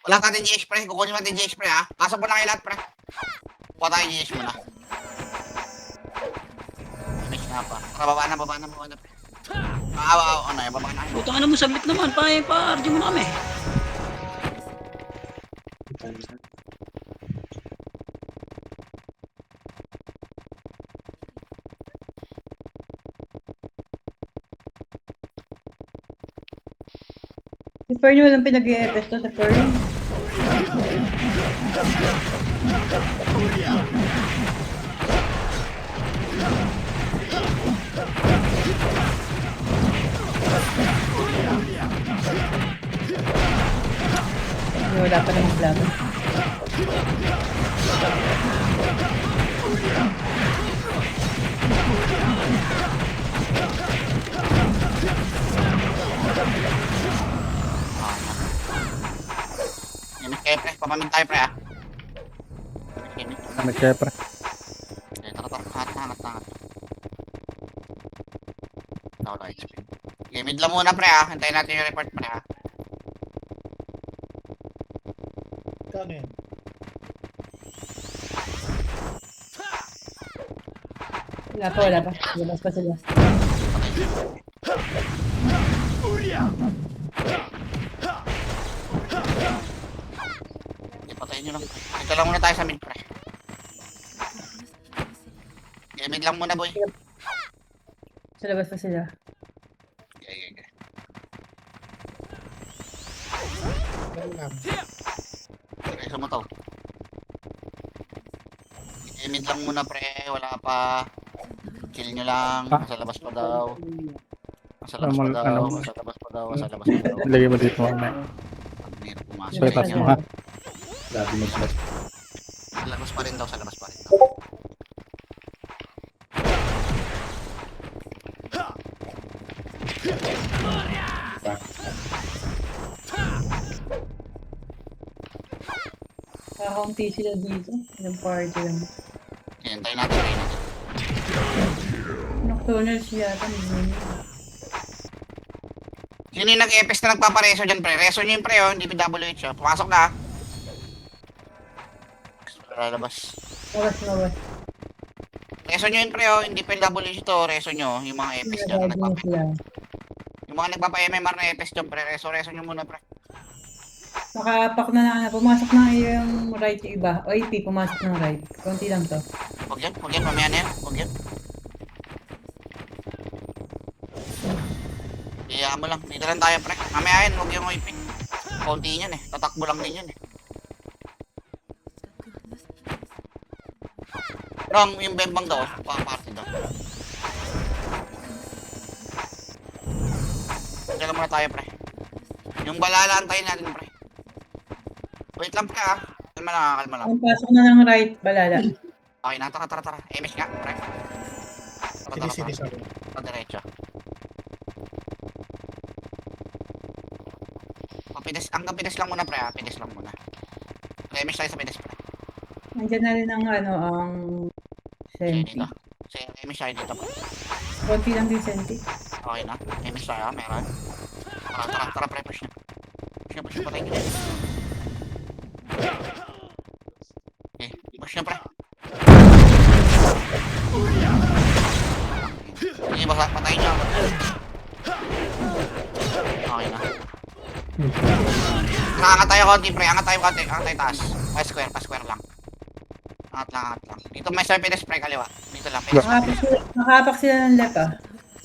Wala natin GH pre. Kukunin natin GH pre ha. Pasok mo na kayo lahat pre. Kuha tayo GH mo na. Finish na pa. Baba na pre. Ano yun, baba na. Putang ina mo, submit naman. Pa-RG mo na kami. Si Fern walang pinag-i-FS to sa Fern. Wala pa rin laban. Gamit kayo pre. Papamit tayo pre ha. Gamit kayo pre. Tara. Hangat. Wala HP. Gamit lang muna pre ha. Hintayin natin yung report pre ha. Kano yun? Wala pa. Labas pa sila. Patayin nyo lang. Dito lang muna tayo sa mid pre. Gamit lang muna boy. Sa labas pa sila. Okay. Kano lang? Okay, sumuto. Gamit lang muna pre. Wala pa. Kill nyo lang. Nasa labas pa daw. Nasa labas pa daw. Ilagay mo dito mamaya. Hirap pumasok. Sa itas mo ha. Labi mo sila. Sa labas pa rin daw. Kakaunti sila dito. Yung party lang. Hintayin natin. Nocturnals yata. Sino yung nag-EPS na nagpapareso dyan pre? Reso nyo yung pre oh. Hindi PWH oh. Pumasok na. Lalabas. Labas. Reso nyo yung pre oh. Hindi PWH to. Reso nyo. Yung mga EPS dyan na nagpapareso. Yung mga nagpapa-MMR na EPS dyan pre. Reso nyo muna pre. Nakapak na pumasok na yung right yung iba. O AP, pumasok ng right. Konti lang to. Huwag yan. Mamaya na yan. Huwag yan. Iyaan mo lang. Dito lang tayo pre. Mamaya yan. Huwag yung OIP. Konti yan eh. Tatakbo lang din yan eh. Wrong. Yung bembang daw. Party daw. Dito lang muna tayo pre. Yung balala antayin natin pre. Wait lang pre ah. Kalma lang. Ang pasok na ng right, balala. Okay na. Tara. MS nga pre. Sige, sorry. Diretso. Hanggang pides lang muna pre ha. Pides lang muna. MS tayo sa pides pre. Nandiyan na rin ang ang Senti. Dito. MS tayo dito pre. Konti lang din Senti. Okay na. MS tayo meron. Tara pre. Push na patay nyo. Okay. Push na pre. Sige baka patay nyo. Okay na. Angat tayo konti pre. Angat tayo taas. Pa-square lang. Angat lang. Dito may surface pre kaliwa. Dito lang. Nakapak sila ng left ah.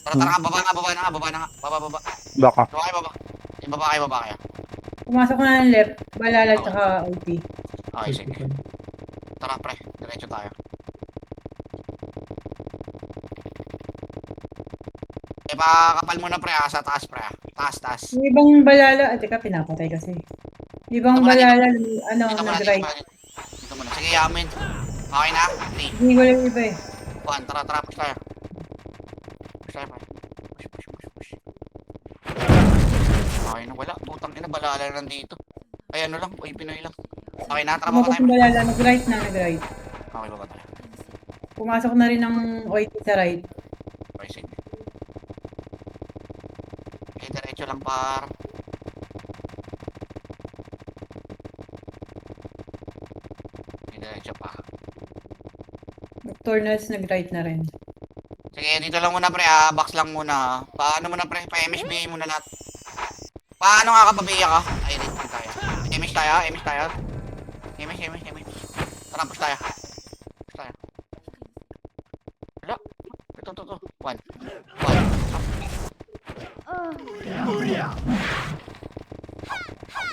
Tara, baba na nga. Baba. Baka. Baba kayo. Pumasok na ng left, balala tsaka OP. Okay, sige. Tara pre, diretso tayo. Pakapal muna pre sa taas pre. Taas. Yung ibang balala, teka pinapatay kasi. Yung ibang balala, nag-right. Dito muna. Sige, yamin. Okay na? 3, Hindi ko lang iba eh. 1. Tara, push tayo. Push pre. Push. Okay na, wala. Putang ina, balala nandito. Ay, ano lang. Uy, Pinoy lang. Okay na, tara baba Pumasok tayo. yung balala, nag-right. Okay, baba tayo. Pumasok na rin ang OIT sa right. Okay, sige. Okay, diretso lang par. Diretso pa. Nocturnals nag-right na rin. Sige, dito lang muna pre box lang muna. Paano muna pre, pa-MSB muna lahat. Paano nga kapabiya ka? Ay, dito tayo. MS tayo, MS tayo. MS. Tara, push tayo. Push tayo. Hala, ito. One.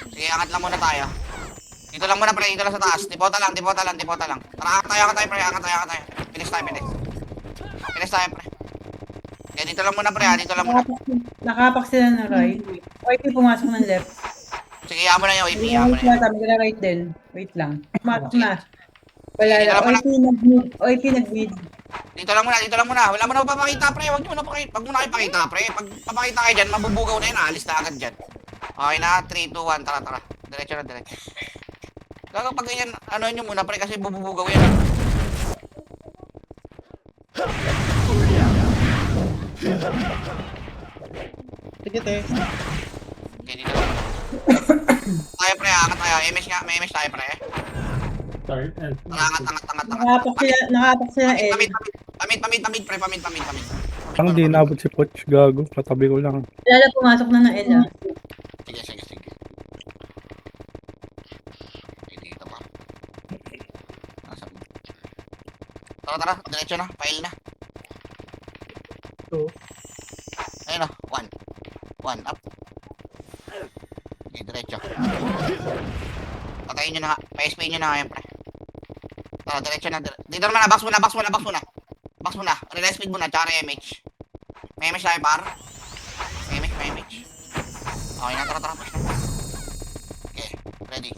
Sige, angat lang muna tayo. Dito lang muna pre, dito lang sa taas. Dipota lang. Tara, angat tayo pre, angat tayo. Bilis tayo. Bilis tayo pre. Okay, dito lang muna pre, dito lang muna. Nakapak sila ng right. OIP pumasok ng left. Sige, mo na yung OP, mo na yun. Mag-right din. Wait lang. Pumasok na. Wala Dito na. lang muna. OIP nag-mid. Dito lang muna. Wala mo na papakita pre, wag mo na ipakita pre. Pag papakita kayo dyan, mabubugaw na yun, alis na agad dyan. Okay na, 3, 2, 1, tara. Diretso. Kaya pag ganyan, ano nyo muna pre, kasi bubugaw yan. Sige, te. Okay, dito lang muna. Tayo pre, angat tayo. May MS tayo pre. Sorry. Tara, angat. Nakapak sila ng L. Pamit pre, pamit. Ang di naabot si Poch, gago. Katabi ko lang. Lala pumasok na ng L. Sige. Okay, dito pa. Nasa. Tara, diretso na, file na. Two. Ayun na, 1 up. Okay, diretso. Patayin nyo na nga, pa-SP nyo na nga yan, pre. Tara, diretso na. Dito naman na, box muna. Relax speed muna, tsaka MH. May MH tayo, par. May MH. Okay na, tara, push na. Okay, ready.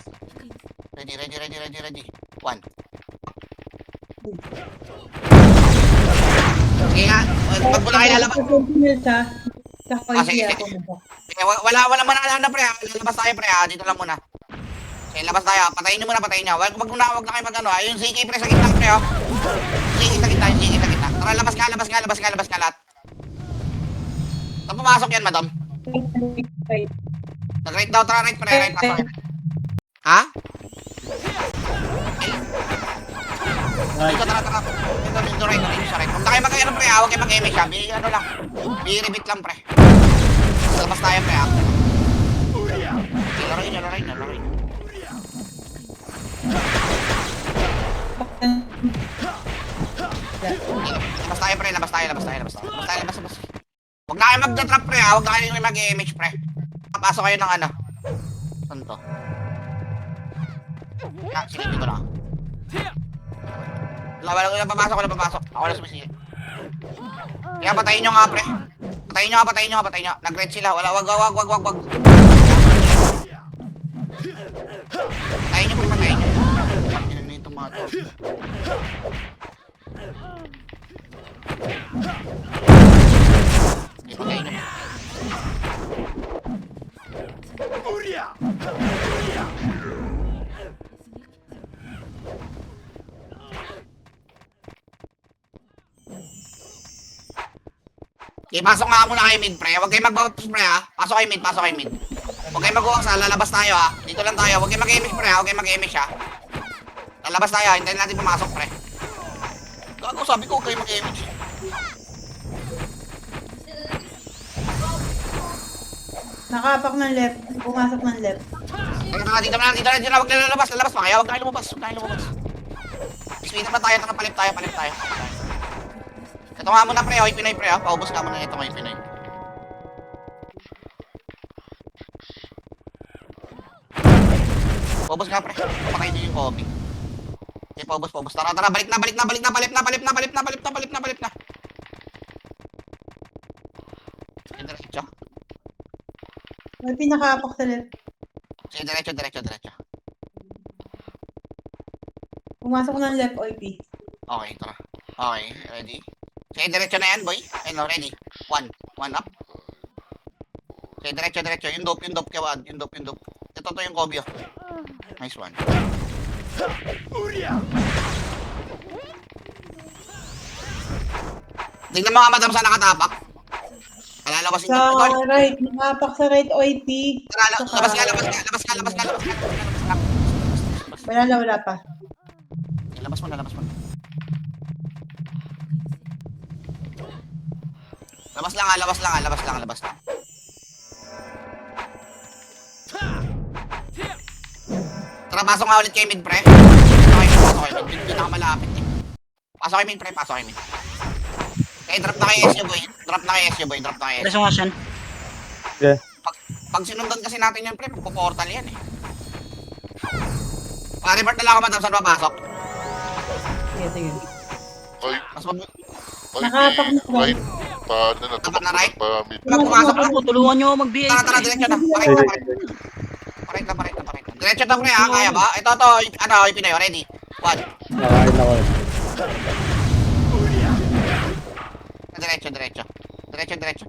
1. Sige nga, wag mo na kayo lalabas. Sige. Okay, wala man na pre, lalabas tayo pre, dito lang muna. Okay, labas tayo, patayin nyo. Wag na kayo mag-ano, yung CK pre sa gitna pre, CK sa gitna. Tara, labas nga lahat. Saan pumasok yan, madam? Nag-right daw, tara, right pre, pasok. Ha? Dito, tara. Dito, right. Huwag na kayo mag-ano pre, huwag kayo mag-MH ha. Ano lang, bi-repeat lang pre. Labas tayo pre, Laroy. Labas tayo. Huwag na kayo mag-trap pre, huwag na kayo mag-MH pre. Papasok kayo ng ano. Saan to? Silipin ko na. Wala papasok. Ako na sumisili. Kaya patayin nyo nga pre. Patayin nyo. Nag-red sila. Wag. Patayin nyo. Ano yung tomato? Patayin nyo. Okay, pasok nga muna kayo mid pre. Huwag kayo mag-bounce pre ha. Pasok kayo mid. Huwag kayo mag-uwang sa lalabas tayo ha. Dito lang tayo. Huwag kayo mag-image pre ha. Lalabas tayo. Hintayin natin pumasok pre. Gago, sabi ko huwag kayo mag-image. Nakapak ng left. Pumasok ng left. Dito na. Huwag na lalabas pa kaya. Huwag na lumabas. Speed pa tayo. Palit tayo. Ito nga muna pre, Pinoy pre ha. Paubos ka muna ito ngayon Pinoy. Paubos nga pre. Papakain nyo yung copy. Okay, paubos. Tara, balik na. Diretso. May pinakapak sa left. Sige, diretso. Pumasok ng left OIP. Okay, tara. Okay, ready? Sige, diretso na yan, boy. Ayun, ready? 1 up. Sige, diretso. Yung dope, kawad. Yung dope. Ito yung Kobyo. Nice one. Tingnan mo nga, madam, saan nakatapak. Alalawasin Sa ko. right. Nakapak sa right OIP. Labas nga. Wala pa. labas mo na, labas mo na. Labas lang, labas lang, labas lang, labas lang. Tara, pasok nga ulit kay mid, pre. Pasok kay mid. Hindi na malapit eh. Pasok kay mid, pre. Pasok kay mid. Okay, drop na kay SU, boy. Drop na kay SU, boy. Drop na kay SU. Preso nga siyan. Okay. Pag sinundan kasi natin yan, pre, magpo-portal yan eh. Pa-report na lang ako, madam, saan papasok? Sige, sige. Ay, Mas mag... Nakapak na ba? right. Paano na? Tapat na right? Pa mid. Pumasok na. Ako, tulungan nyo ako mag-BA. Tara, diretso na. Parit na. Diretso na, pre, ha? Kaya ba? Ito, ano, yung Pinoy, ready? One. Nakain ako eh. Diretso.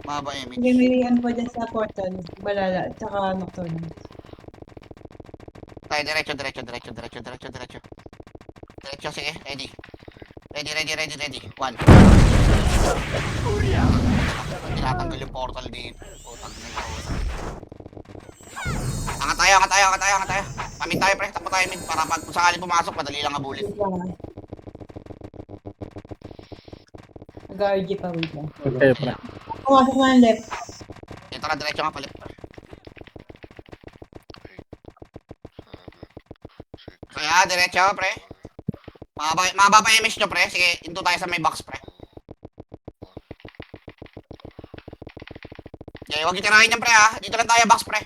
Mahaba yung image. Hindi, may ano pa dyan sa portal. Balala, tsaka nocturnal. Tayo, diretso. Diretso, sige, ready. Ready. One. Tinatanggal yung portal dito. Putang na yun. Angat tayo. Pamit tayo, pre. Takbo tayo, mid. Para pag sakali pumasok, madali lang abulin. Wait lang ah. Nag-RG pa, wait lang. Okay, pre. Pumasok na yung left. Okay, tara, diretso nga palit. Kaya, diretso, pre. Mahaba pa yung image nyo, pre. Sige, into tayo sa may box, pre. Okay, huwag yung tirahin yan, pre, ha. Dito lang tayo, box, pre.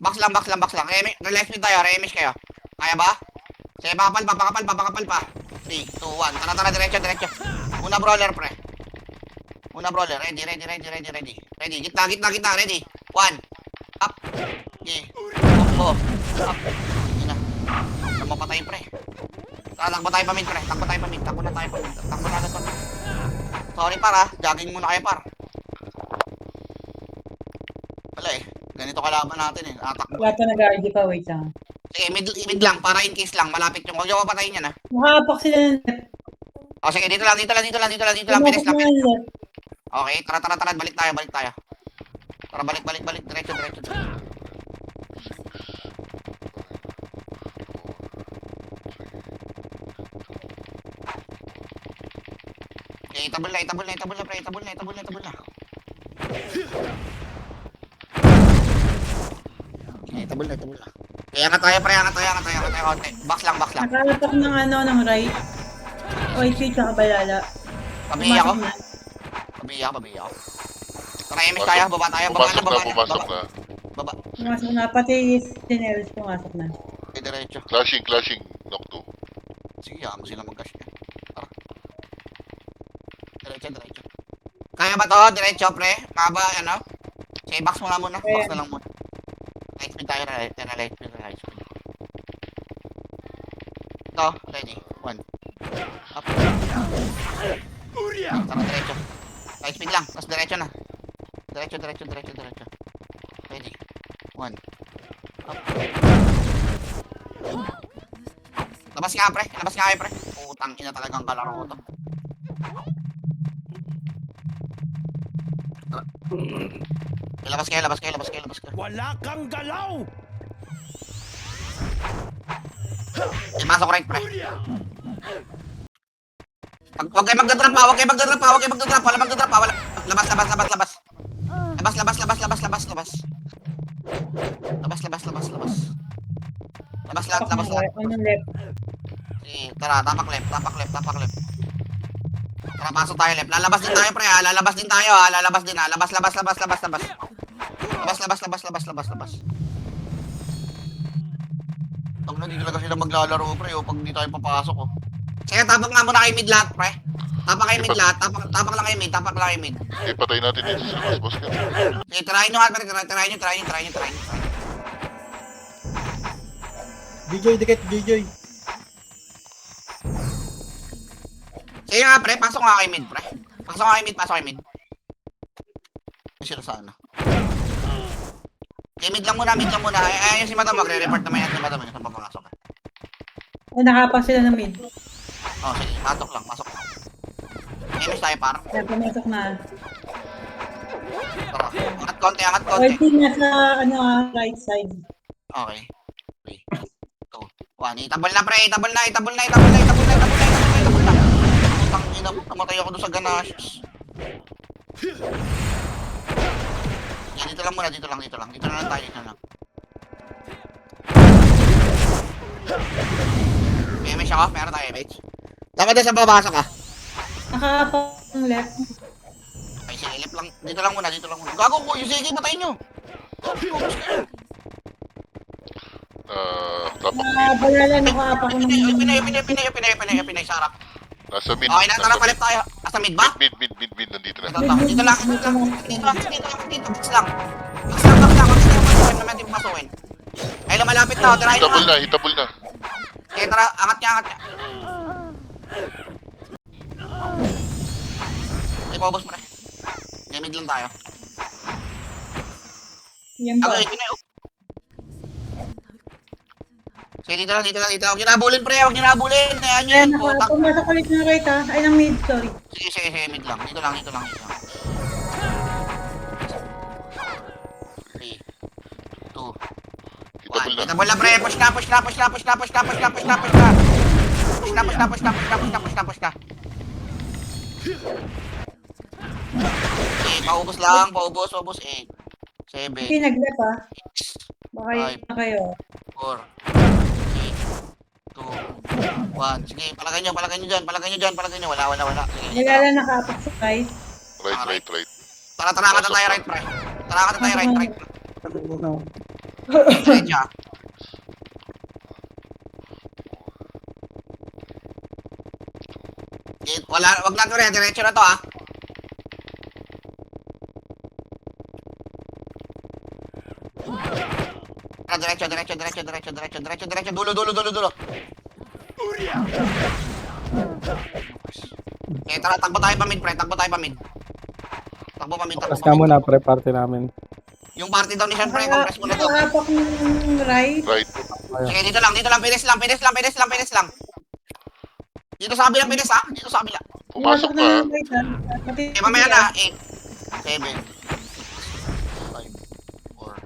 Box lang. Relax me tayo, re-image kayo. Kaya ba? Sige, pakapal pa. 3, 2, 1. Tara, diretso. Una brawler, pre. Ready. Ready, gitna, ready. 1. Up. Okay. Combo. Up. Yun na. Ano mo patayin, pre? Tara, takbo tayo pa mid, pre. Takbo na tayo pa mid. Sorry, par, ha. Jogging muna kayo, par. Wala eh. Ganito kalaban natin eh. Atakbo. Wala pa nag-RG pa, wait lang. Sige, mid lang. Para in case lang. Malapit yung. Huwag yung papatayin yan, ha. Nakapak sila ng left. O, sige, dito lang. Pinis Pumasok lang. na yung left. Okay, tara. Balik tayo. Tara, balik. Diretso. Okay, itabol na, pre. Itabol na. Okay, itabol na. Kaya nga tayo, pre. Konti. Box lang. Nakalapak ng ano, ng right. OIC tsaka balala. Pabiya ako. Pumasok na. Pabiya ako. Tara, image tayo. Baba tayo. Pumasok na. Baba. Pumasok na. Pati Daenerys pumasok na. Okay, diretso. Clashing. Knock 2. Sige, mo sila mag-cash niya. Tara. Diretso. Kaya ba to? Diretso, pre? Maba, ano? Sige, box mo na muna. Box na lang muna. Light speed tayo. Light speed. Ito, ready. 1. Up. Tara, diretso. Light speed lang. Tapos diretso na. Diretso. Ready. 1. Up. Labas nga, pre. Putang ina talagang kalaro ko to. Labas kayo. Wala kang galaw! Masok right, pre. Huwag kayo magdadrap pa. Wala magdadrap pa. Labas. Papak na right. On yung left. Sige, tara, tapak left. Tara, pasok tayo left. Lalabas din tayo, pre, ha. Lalabas din. Labas. Tang na, hindi talaga sila maglalaro, pre, pag hindi tayo papasok, oh. Sige, tapak nga muna kayo mid lahat, pre. Tapak lang kayo mid. Ipatay natin dito sa last boss ka. Sige, tirahin nyo, pre. Tirahin nyo. DJ, dikit, DJ. Sige nga, pre. Pasok nga kayo mid, pre. Pasok kayo mid. May sila sana. Okay, mid lang muna. Ayun si madam, magre-report naman yan si madam. Yung saan papasok. Ay, nakapak sila ng mid. Oh, sige. Pasok lang. Image tayo, par. Kaya pumasok na. Tara. Angat konti. OIC nasa, right side. Okay. 3, 2, 1. 1. Itabol na, pre. Itabol na. Putang ina mo. Namatay ako doon sa ganaches. Yeah, dito lang muna. Dito na lang tayo. May image ako. Meron tayo image. Dapat din sa babasa ka. Nakaapak ng left. Ay, sige, lip lang. Dito lang muna. Gago ko. Yung sige, patayin nyo. Tapak Balala, nakaapak ng Pinay, sarap. Nasa mid. Okay na, tara, palit tayo. Asa mid ba? Mid. Nandito na. Dito lang. Bits lang. Huwag naman din pasukin. Ay, lumalapit na. Tirahin na. Hitabol na. Okay, tara, angat niya. Ay, paubos mo na. Mid lang tayo. Yan ba? Okay, pinay. Sige, dito lang. Huwag nyo nabulin, pre. Ayan Ayan, yun. Putak. pumasok ulit ng right ha. Ay, ng mid, sorry. Sige, mid lang. Dito lang. 3, 2, 1. Hitabol na. Itabol na, pre. Push na. Okay, paubos lang. Paubos. 8, 7, Hindi nag-left ha. 6, Baka yun na kayo. 4, 3, 2, 1. Sige, palagay nyo dyan. Wala. Sige, Nilala nakaapak sa right. Right. Tara, ka tayo right, pre. Right. Diretso. Wag na to rin. Diretso na to, ah. Diretso. Dulo. Okay, tara, takbo tayo pa mid, pre. Takbo pa mid. Tapos na muna, pre, party namin. Yung party daw ni Sean, pre, compress mo na to. Nakaapak ng right. Right. Sige, dito lang. Pinis lang. Dito sa kabila, pinis, ha? Dito sa kabila. Pumasok na na. ng right ha. Pati Okay, mamaya na. 8, 7, 5, 4,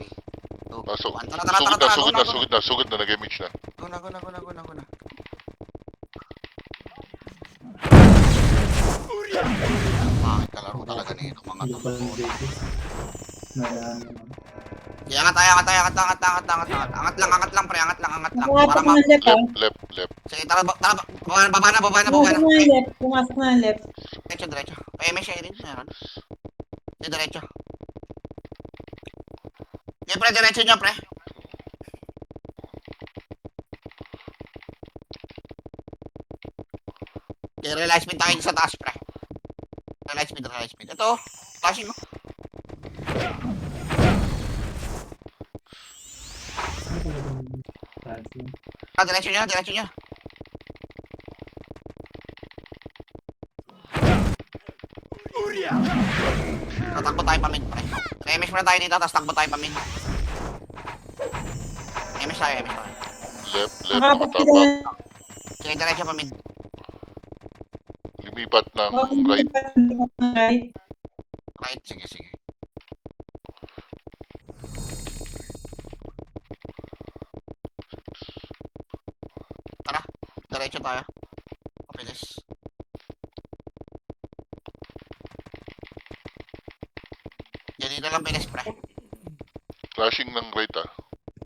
3, 2, Pasok. 1. Tara. Sugod na. Nag-image na. Guna. Bakit kalaro talaga nito, mga tapo. Angat lang, pre. nakaapak ng left ha. Left. Sige, tara, baba na. Pumasok na ng left. Diretso. Ay, may share rin. Meron. Diretso. Pre, diretso nyo, pre. Okay, realize speed tayo sa taas, pre. Realize speed. Ito, flashing, oh. Diretso nyo. Tatakbo tayo pa mid, pre. Remesh muna tayo dito, tapos takbo tayo pa mid. Remesh tayo. Left. Nakaapak sila. Matapak. Sige, diretso pa mid. Lumipat ng Right. right. Right, sige. Tara, diretso tayo. Papilis. Yan, dito lang pinis, pre. Flashing ng right,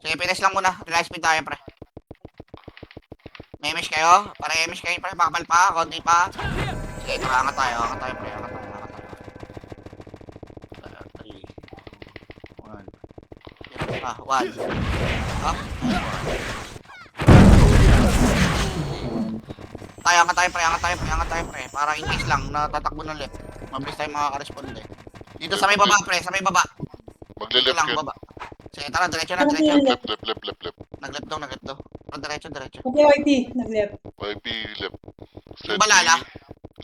Sige, pinis lang muna. Realize speed tayo, pre. May image kayo? Para image kayo, pre. Bakapal pa, konti pa. Sige, tara, angat tayo, pre. 3, 2, 1. 1. Up. Angat tayo, pre. Para in case lang, natatakbo ng left. Mabilis tayo makaka-responde. Dito sa may baba, pre. Dito Magle-left lang, yun. baba. Sige, tara, diretso na. Left. Nag-left daw. Diretso. Pati YT, nag-left. YP left. Yung balala?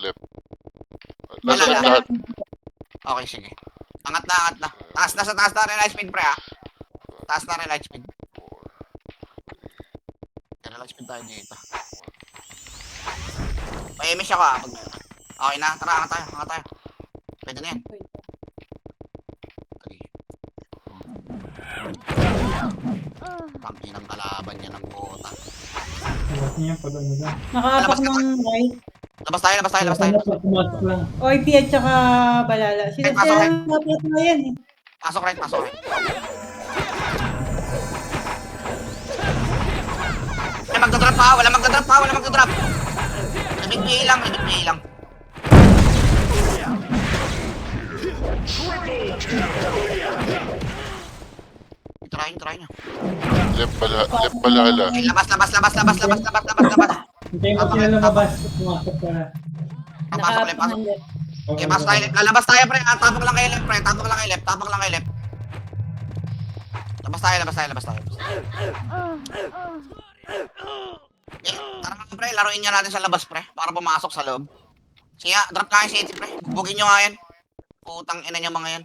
Left. Balala? Lahat. Okay, sige. Angat na. Taas na realize speed, pre, ha? Taas na realize speed. Realize speed tayo dito. Pa-image ako, ha? Pag meron. Okay na, tara, angat tayo. Pwede na yan. Tangin ang kalaban niya ng bota. Labas niya pag ano lang. Nakapak ng right. Labas tayo, labas tayo, labas tayo. Pumasok lang. OIP at saka Balala. Sila Pasok, sila ang maplat na yan eh. Pasok right, pasok right. Wala magdadrop pa, wala magdadrop pa, wala magdadrop. Libig PA lang, libig PA lang. Try nyo. Left balala. Okay, labas. Hintayin ko sila lumabas. Pumasok para. Pasok left, pasok. ng left. Okay, pasok tayo left. Lalabas tayo, pre. Tapok lang kayo left, pre. Tapok lang kayo left. Labas tayo. Okay, tara mga pre. Laruin nyo natin sa labas, pre. Para pumasok sa loob. Sige, drop kayo si Eti, pre. Bugin nyo nga yan. Putang ina nyo mga yan.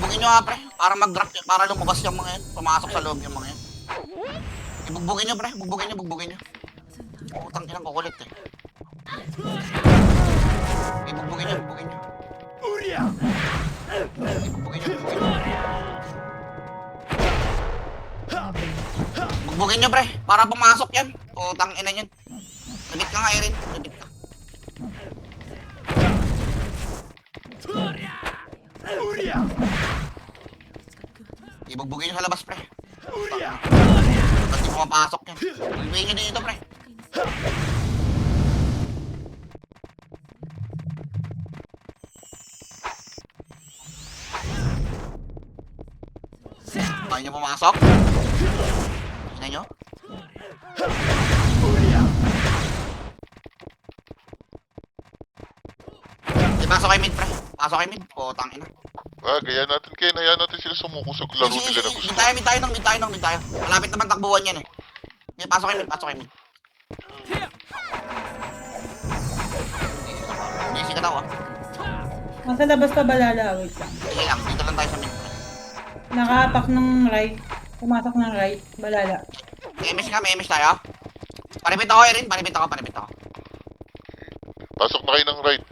Bugin nyo nga, pre. Para mag-drop yun. Para lumabas yung mga yan. Pumasok sa loob yung mga yan. Bugbugin nyo, pre. Bugbugin nyo. Putang inang kukulit eh. Bugbugin nyo. Bugbugin nyo. Bugbugin nyo, pre. Para pumasok yan. Putang ina yan. Labit ka nga, Erin. Labit ka. Ibugbugin nyo sa labas, pre. Ba't di mo mapasok yan? Ibugbugin nyo dito, pre. Kaya nyo pumasok? Tingnan nyo? Di, pasok kayo mid, pre. Pasok kayo mid. Putang ina. Hayaan natin sila sumuko sa laro nila na gusto. Mid tayo. Malapit naman takbuhan yan eh. Hindi, pasok kayo mid. Busy ka daw ah. Nasa labas pa Balala. Wait lang. Sige lang, dito lang tayo sa mid. Nakapak ng right. Pumasok ng right. Balala. May MS tayo. Paribit ako, Erin. Paribit ako. Pasok na kayo ng right.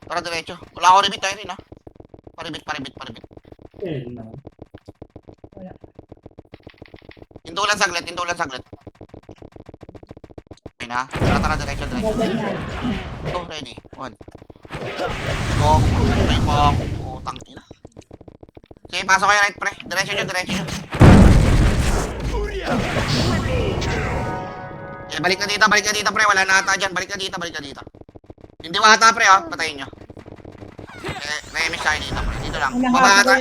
Tara, diretso. Wala ako ribit, Erin, ha? Paribit. Wala. Hindulan saglit. Okay na. Tara, diretso. Babay na. Go, ready. 1. Go. Okay, pong. Putang ina. Sige, pasok kayo right, pre. Diretso nyo. Okay, balik ka dito, pre. Wala na ata dyan. Balik ka dito. Hindi wata, pre, ha? Patayin nyo. May-MS tayo dito, pre. Dito lang. Baba ata.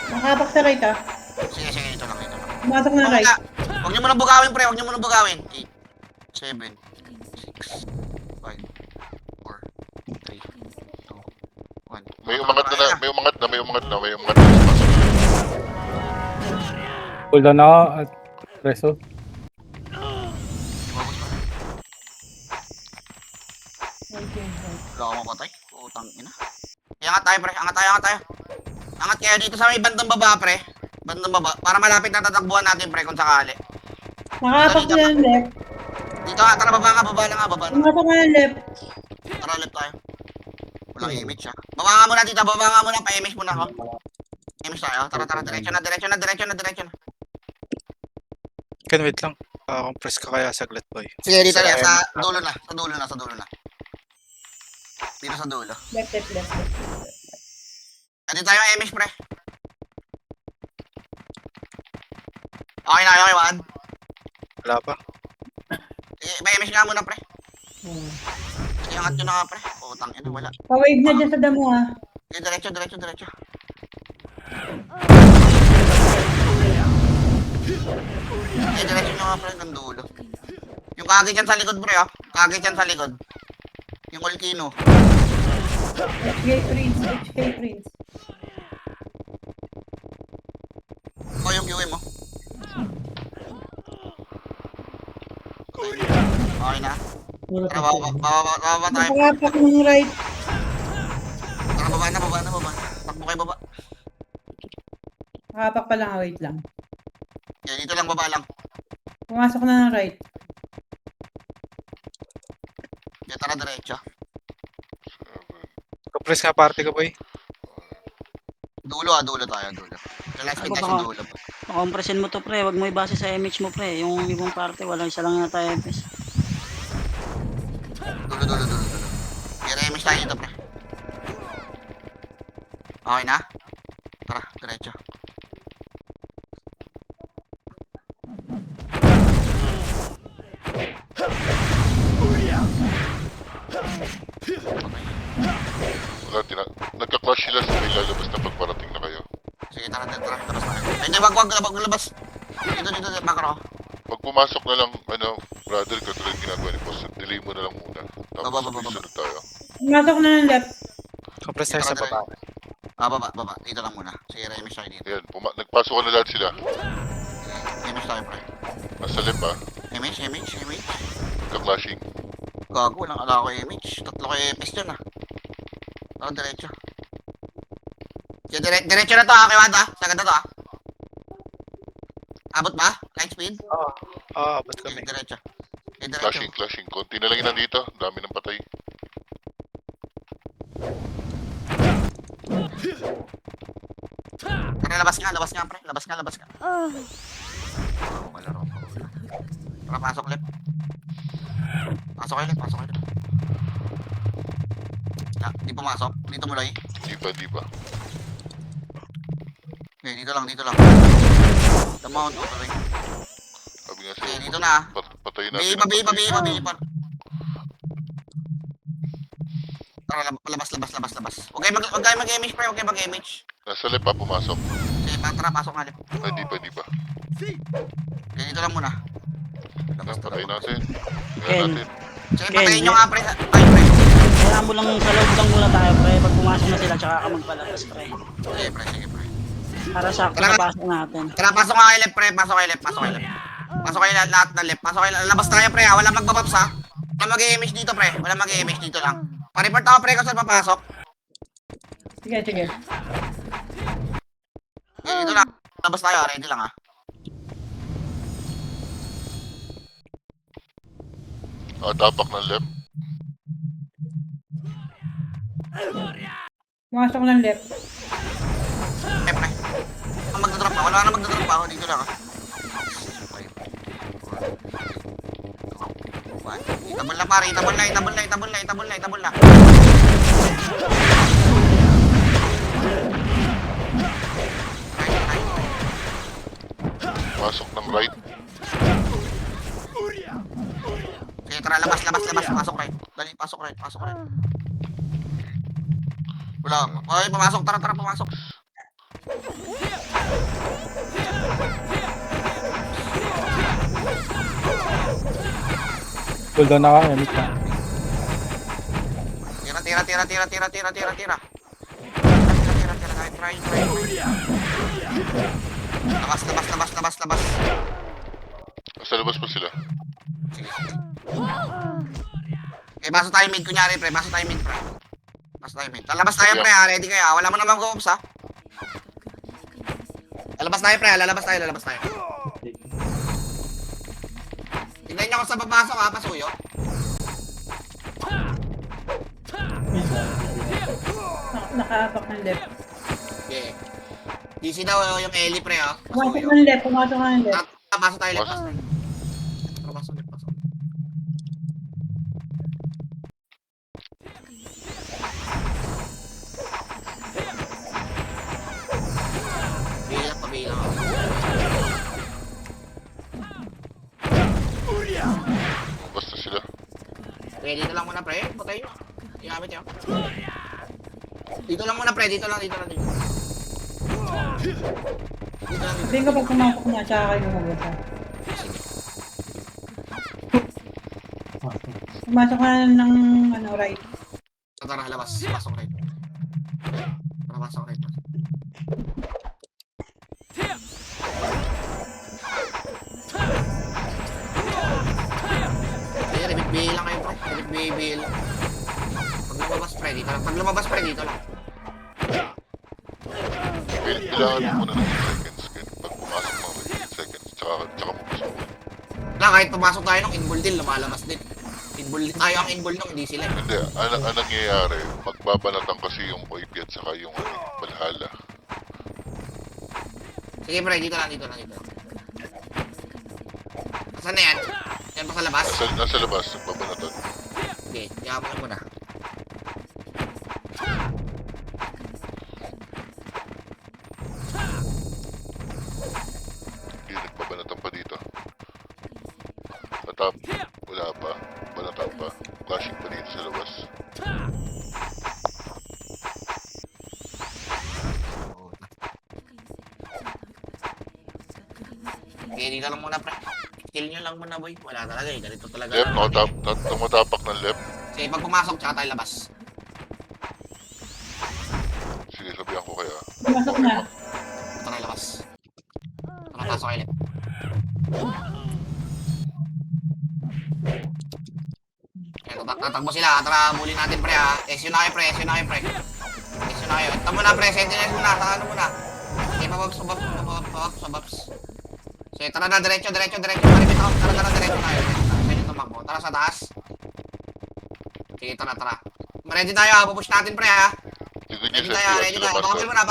Nakapak sa right ah. Sige, dito lang. Pumasok ng right. Huwag nyo munang bugawin, pre. 8, 7, 6, 5, 4, 3, 2, 1. May umangat na. Hold on ako at preso. Wala ako mapatay. Putang ina. Angat tayo, pre. Angat tayo. Angat kayo dito sa may bandang baba, pre. Para malapit na tatakbuhan natin, pre, kung sakali. Nakapak sila ng left. Dito nga, tara, baba nga. Pumasok ka ng left. Tara, left tayo. Walang image, ha. Baba nga muna, pa-image muna ako. Image tayo. Tara, diretso na. Ken, wait lang. Compress ka kaya saglit, boy. Sige, dito na. Sa Sa dulo na. Dito sa dulo. Left. Dito tayo, image, pre. Okay na, 1. Wala pa. May image nga muna, pre. Sige, angat nyo na nga, pre. Putang ina, wala. Pa-wave na dyan sa damo ah. Sige, diretso. Sige, diretso nyo nga, pre, ng dulo. Yung kagit yan sa likod, pre, oh. Yung Volcano. HK Prince. O, yung QM, oh. Okay na. Tara, baba tayo. Nakapak ng right. Tara, baba na. Takbo kayo baba. Nakapak pa lang. Wait lang. Okay, dito lang, baba lang. Pumasok na ng right. Okay, tara, diretso. Compress nga party ko, boy. Dulo tayo. Relax Ako tayo baka- sa dulo. Pakompresin mo to pre, wag mo ibase sa image mo pre. Yung ibang parte, walang isa lang na tayo FPS. Dulo. Kaya image tayo dito, pre. Okay na? Tara, diretso. Wala, nagka-clash sila sa may lalabas na pagparating na kayo. Sige, tara, labas na. Hindi, wag labas. Dito, bakro. Pag pumasok na lang, brother, katulad ginagawa ni boss, delay mo na lang muna. Baba. Tapos sunod tayo. Pumasok na ng left. Compress tayo sa baba. Baba. Dito lang muna. Sige, image tayo dito. Ayan, nagpasok ka na lahat sila. Image tayo, pre. Nasa left ha, Image. nagka-clashing. Gago, walang ala ko image. Tatlo kayo FPS dyan, ah. Tara, diretso. Sige, diretso na to, ah, kay Wanda. Sagad na to, ah. Abot ba? Light speed? Ba't kami? Sige, diretso. Sige, diretso. Clashing. Konti na lang yun nandito. Dami ng patay. Tara, labas nga, pre. Labas nga. Wala rin. Tara, pasok left. Pasok kayo left. Di pumasok. Dito mo, Loy. Di ba? Okay, dito lang. The mount, okay. Sabi nga Okay, sa'yo, dito na. patayin natin. ang patay. Babi. Tara, labas. Huwag kayo mag-image, pre. Huwag kayo mag-image. Nasa left ha, pumasok. Sige, tara, pasok nga left. Ay, di ba? Okay, dito lang muna. Patayin natin. Ken. natin. Sige, Ken, patayin nyo nga, pre. Ay, pre. Kaya mo lang sa loob lang muna tayo pre. Pag pumasok na sila, tsaka ka magpalabas pre. Sige, pre. Para sakto Tara. na pasok natin. Tara, pasok nga kayo left, pre. Pasok kayo lahat ng left. Labas tayo, pre. Ha? Walang magbabaps, ha? Walang mag-image dito, pre. Walang mag-image dito lang. Pa-report ako, pre, kung saan papasok. Sige. Okay, dito lang. Labas tayo, ready lang, ha? Tapak ng left. Pumasok ng left. Okay, pre. Magdadrop pa. Wala na magdadrop pa. Dito lang, ha? Itabol na, pare. Itabol na. Pasok ng right. Sige, tara, labas. Pasok right. Dali, pasok right. Wala. Okay, pumasok. Tara, pumasok. Cooldown na ka, image na. Tira. Try. Labas. Nasa labas pa sila. Sige. Okay, baso tayo mid, kunyari, pre. Baso tayo mid. Lalabas tayo, pre, ha? Ready kayo, ha? Wala mo naman go-ups, ha? Lalabas tayo. Tignan nyo kung sa papasok, ha? Pasuyo. Nakapak ng left. Okay. DC daw yung Ellie, pre, ha? Pumasok Pasuyo. ng left. Baso tayo left. Baso. Baso. Pabilang. Basta sila. Ready na lang muna, pre. Patay nyo. Iamit nyo. Dito lang muna, pre. Dito lang. Hindi kapag pumasok na, tsaka kayo lumabas ha. Pumasok ka ng right. Tara, labas. Pasok right. Repeat BA lang kayo, pre. Repeat BA lang. Pag lumabas, pre, dito lang. Kailangan mo muna ng 8 seconds. Pag pumasok ng 8 seconds, tsaka mo pasok. Kahit pumasok tayo ng inbull din, lumalabas din. Tayo ang inbull nung, hindi sila. Hindi, ang nangyayari, magbabanatan kasi yung OIP at saka yung Valhalla. Sige pre, dito lang. Saan na yan? Yan pa sa labas? Nasa labas, nagbabanatan. Okay, yaman lang muna. Hindi, nagbabanatan pa dito. Wala pa. Banatan pa. Clashing pa dito sa labas. Okay, dito lang muna pre. Kill nyo lang muna boy. Wala talaga eh. Ganito talaga. Left, tumatapak ng left. Sige, pag pumasok, tsaka tayo labas. Sige, sabihan ko kaya. Pumasok na. Ito tayo labas. Tara, pasok kayo ulit. Eto, tatakbo sila. Tara, bully natin pre ha. SU na kayo pre. SU na kayo. Ito muna pre. Sentinel muna. Saka ano muna. Okay, pababs. So, tara na. Diretso. Maripit ako. Tara, diretso tayo. Pwede tumakbo. Tara sa taas. Sige, tara. Ready tayo ha. Pupush natin pre ha. Tignan Ready niya tayo. sa labas Bakal ka. muna.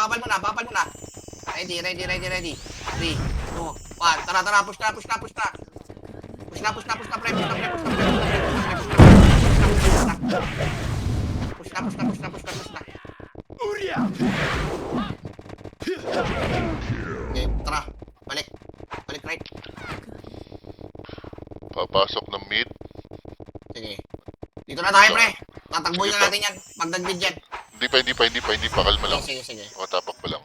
Ready. 3, 2, 1. Tara. Push na. Push na, pre. Push na. Okay, tara. Balik right. Papasok ng mid. Sige. Dito na tayo, pre. Tatakbuhin na natin yan. Pag nag-mid yan. Hindi pa. Kalma lang. Sige. Matapak pa lang.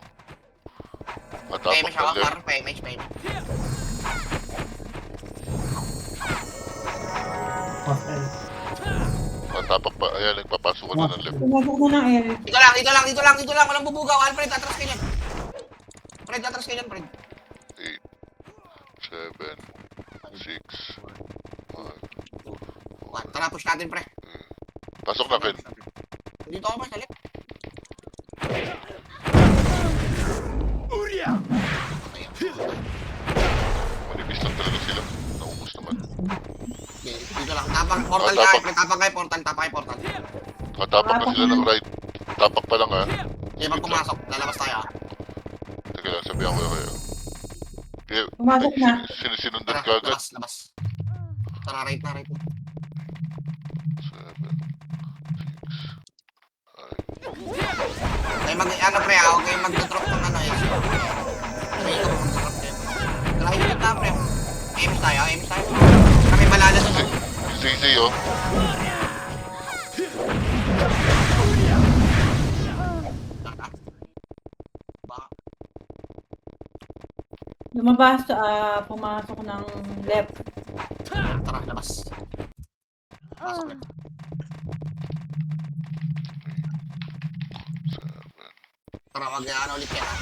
Matapak Paymish ng ako, left. par. Paymish. Matapak pa. Ayan, nagpapasok ka na ng left. Pumasok na ng Eric. Dito lang. Walang bubugaw. Alfred, atras ka dyan. Fred. 8, 7, 6, 5. Tara, push natin, pre. Pasok na, Ken. Dito ako ba, salit? Manipis lang talaga sila. Naubos naman. Dito lang. Portal tapak. ka. Tapang kayo, portal. Matapak na sila ng right. Tapak pa lang ha. Sige, pag pumasok, lalabas tayo. Teka lang, sabihan ko kayo. Kaya, Pumasok na. Sinisundan Tara, ka agad. labas. Tara, right na. 7, 6, 5. Kaya pre, huwag kayong mag-drop ng ano yun. Tara, higit na, pre. Aims tayo. Kami balala dun. Easy, oh. Tara. Baka. Lumabas, pumasok ng left. Tara, labas. Pasok na. Tara, mag-ano ulit yan ha.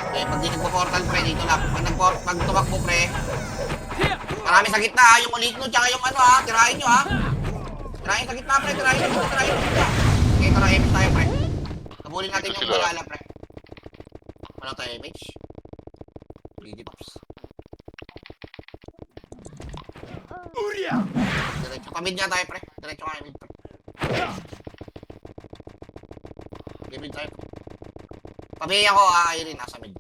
Okay, pag di nagpo-portal pre, dito lang. Pag tumakbo pre, marami sa gitna ha, yung ulit nyo, tsaka yung ano ha, tirahin nyo ha. Tirahin sa gitna pre, tirahin sa gitna. Okay, tara, image tayo pre. Nabulin natin Dito yung sila. balala pre. Wala tayo image. Lady Pops. Diretso, pamid niya tayo pre. Diretso nga mid pre. Mid tayo. Pamid ako, Irene, nasa mid.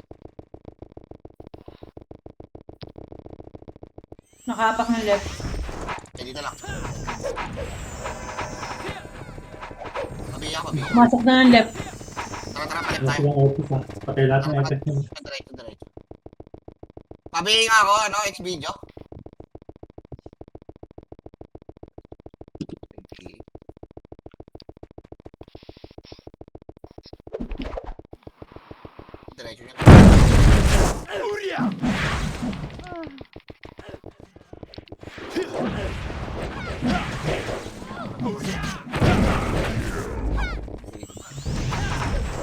Nakapak ng left. Eh, dito lang. Pamid ako. Pumasok na ng left. Tara, palit tayo. Patay lahat ng effect niya. Diretso. Pamid nga ako, X video. Diretso niya.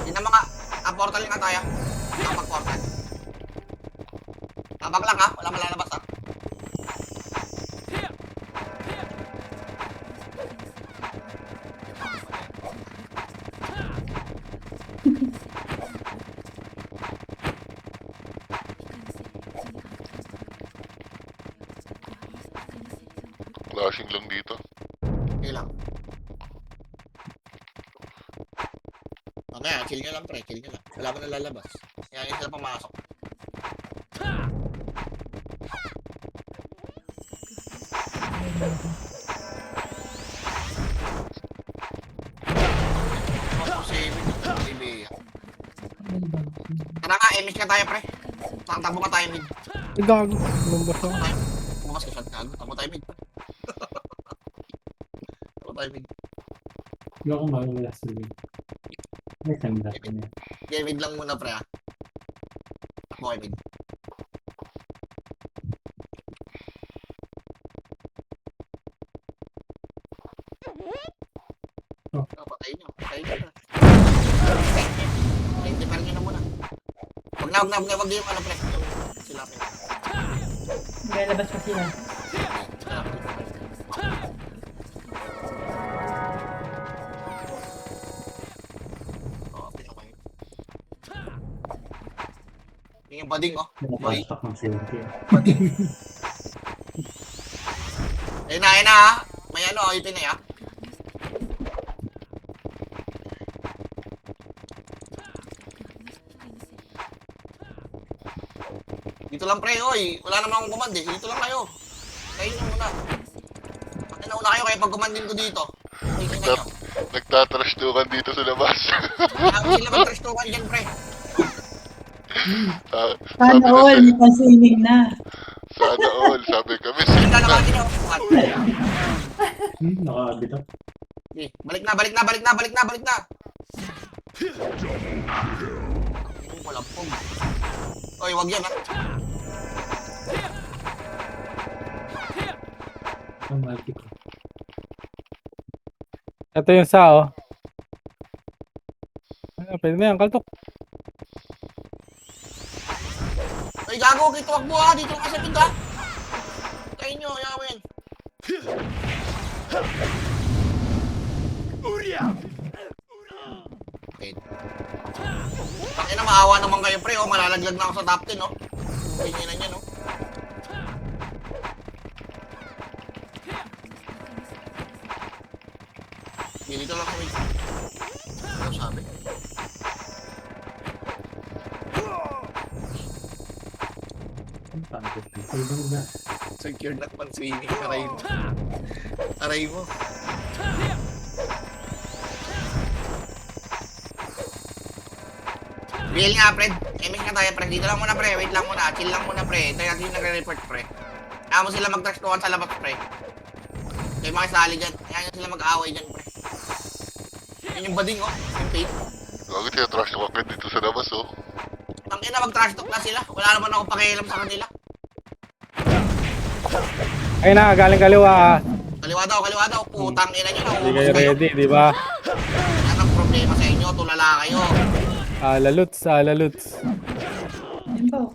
Yun ang mga portal nga tayo. Tapag portal. Tapag lang ha, wala malalabas ha. Clashing lang dito. Sige lang. Okay, chill nyo lang pre, chill nyo lang. Wala pa nalalabas. Kaya yun sila pumasok. Tara nga, MH ka tayo, pre. Takbo ka tayo, mid. Ay, gago. Lumabas ako. Bukas ka shot, gago. Takbo tayo, mid. Takbo tayo, mid. Hindi ako mawala sa rin. May sanda ko niya. Okay, mid lang muna, pre, ah. Takbo kayo, mid. Patayin nyo na. Hindi nyo na muna. Wag yung ano, pre. Sila, pre. May labas pa sila. Yung bading, oh. Nakapastak ng silke. Ayun na, ah. May ano, ipin na, ah. Dito lang, pre, oy. Wala naman akong command, eh. Dito lang kayo. Kayo nyo muna. Pati nauna kayo, kaya pag commandin ko dito. Tingnan nyo. Nagtatrash-tukan dito sa labas. Kailangan sila mag-trash-tukan dyan, pre. Sana all, paswimming na. Sana all, sabi kami. Yung lalabatin nyo. Nakakabit ako. Okay, balik na. Walang pong. Oy, wag yan, ha. Ang malaki ko. Ito yung sa, oh. Ano, pwede na yan, kaltok. Ay, gago, kito wag mo, ha. Dito ka sa pinta. Kayo nyo, yawen. Okay. Bakit na maawa naman kayo, pre, oh. Malalaglag na ako sa top 10, oh. Tingnan yan, oh. Dito lang kami. Ano sabi? Ang pangit. Ibang na. Secure na pang swimming. Aray mo. Aray mo. Bill nga, Fred. MX nga tayo, Fred. Dito lang muna, pre. Wait lang muna. Chill lang muna, pre. Tayo natin yung nagre-report, pre. Kaya mo sila mag-trash-tukan sa labas, pre. Kayo makisali dyan. Kaya nyo sila mag-aaway dyan, pre. Yun yung bading, oh. Yung paint. Bakit tinatrash-tukan dito sa labas, oh? Tangina, mag-trash-talk na sila. Wala naman akong pakialam sa kanila. Ayun na, galing kaliwa, ah. Kaliwa daw. Putang ina nyo. Hindi Naubos kayo kayo. ready, di ba? Yan ang problema sa inyo. Tulala kayo. Alaluts. Yan po.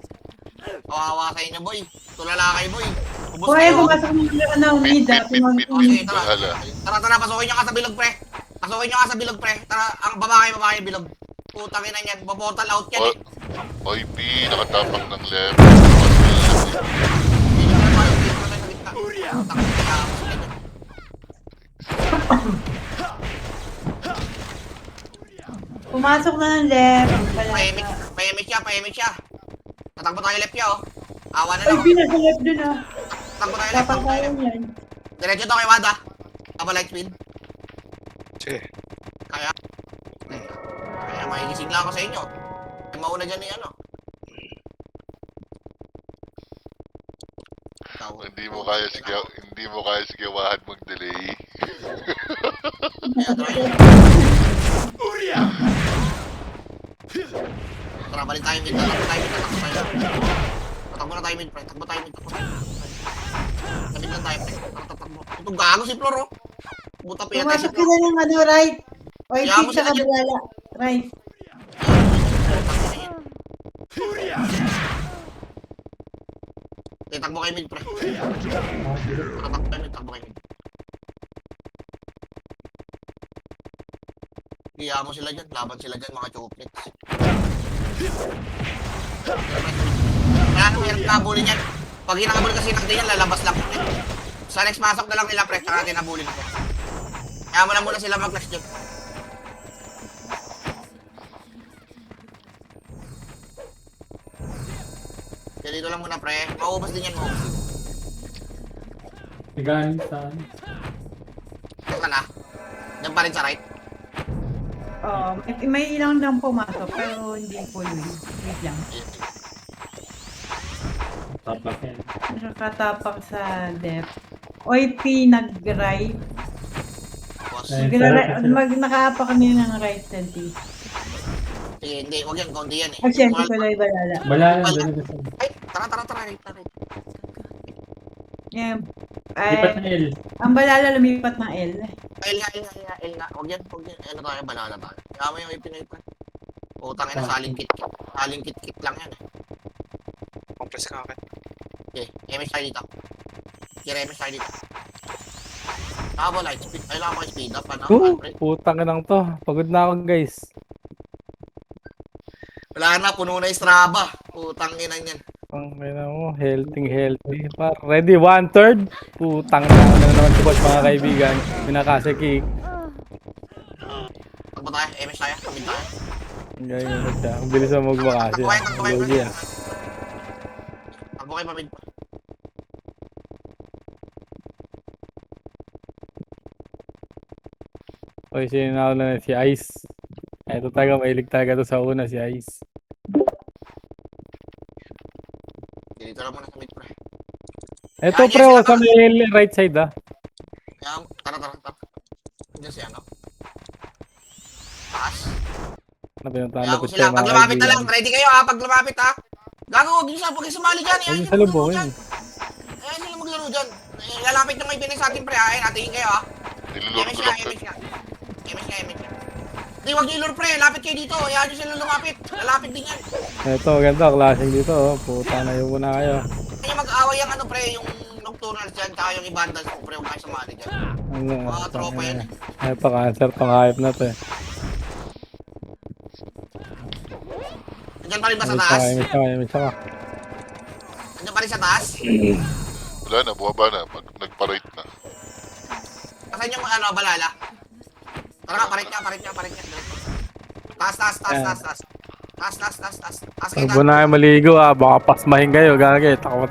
Kawawa sa inyo, boy. Tulala kayo, boy. Ubus Kung kayo. pumasok ng ano, mid, Okay, tara. Bahala. Tara, pasukin nyo ka sa bilog, pre. Pasukin nyo ka sa bilog, pre. Tara, ang babae, bilog. Putang ina niyan. Baportal out yan, eh. Oy, P, nakatapak ng left. Hindi nyo na tayo. Hindi nyo na tayo sa gitna. Putang ina niya. pumasok na ng left. Pahimik siya. Tatakbo tayo left niya, oh. Awa na Ay, lang, oh. pinasa left dun ah. Tatakbo tayo left. Papatayan yan. Diretso to kay Wada. Tama light speed. Sige. Kaya mahigising lang ako sa inyo. May mauna dyan ni ano. Hindi mo kaya sigawahan mag-delay. Kaya try. Tara, balik tayo mid. Tatakbo na tayo mid, pre. Takbo tayo mid. Sabit lang tayo, pre. Tatakbo. Ito gago si Flor, oh. Buta pa yata si Pumasok Flor. sila ng ano, right? O, Kaya mo i-pick sa sila dyan. kabila. Right. Takbo kayo mid, pre. Takbo kayo mid. Kaya mo sila dyan. Laban sila dyan, mga chocolates. Kaya nang meron nabulin yan. Pag hinakabul kasi ng yan, lalabas lang. Sa next pasok na lang nila, pre. Tsaka natin nabulin ko. Kaya mo na muna sila mag-clash dyan. Kaya dito lang muna, pre. Maubos din yan, maubos din. Galing sa... Saan ka na? Diyan pa rin sa right? May ilang lang pumasok, pero hindi full win. Wait lang. Tapak yan. Nakatapak sa depth. OIP nag-right. Boss. Nakaapak kami ng right senti. Sige, hindi. Huwag yan. Kaunti yan eh. Ay, senti ko lang balala. Balala, dali ka sa... Ay, tara. Right. Yeah. Lipat na L. Ang balala lumipat ng L. L nga. Huwag yan. Ano tayo, balala ba? Kaya mo yung ipinaipan. Utang ina, saling kit-kit. Saling kit-kit lang yan eh. Compress ka akin. Okay, MS tayo dito. Kira MS tayo dito. Tabo, light speed. Kailangan ko speed up, ano? Alfred? Putang inang to. Pagod na ako guys. Wala na, puno na yung Strava. Putang ina yan. Ang ina mo, healthy. Ready, 1/3. Putang na naman si Coach mga kaibigan. Minakaseki. Takbo tayo, MS tayo. Kamid tayo. Ganyan ko siya. Ang bilis mo magmakasi. Takbo kayo. Yan. Takbo kayo, pamid. Oy, sininaw na si Ice. Ito talaga, mahilig talaga to sa una, si Ice. Dito lang muna sa mid, pre. Ito pre, oh, sa may right side ah. Kaya, tara. Diyan siya, no? Taas. Ano pinuntahan Kaya na ako po sila. siya Pag mga lumapit na kaibigan. lang. Ready kayo ha, pag lumapit ha. Gago, huwag niyo sumali dyan. Huwag niyo sa lubong yun. Ayan sila maglaro dyan. Lalapit yung may pinay sa atin, pre. Ayan, natingin kayo ha. Niluluro ko lang, sir. MS nga. Hindi, huwag niyo ilur, pre. Lapit kayo dito. Ayan nyo sila lumapit. Lalapit din yan. Ito, ganda, klaseng dito oh. Puta na yung muna kayo. Kaya mag-aaway yung ano, pre, yung nocturnals dyan, tsaka yung ibandals po, pre. Huwag kayo sumali dyan. Ano, Mga tropa yan. ito, cancer tong hype na to eh. Nandiyan pa rin ba sa taas? May saka. Nandiyan pa rin sa taas? Wala na, bumaba na. Nagpa-right na. Asan yung ano, balala? Tara nga, parit niya. Taas. Taas kayo, Huwag mo na kayo maligo ah, baka pasmahin kayo, gagay. Takbo.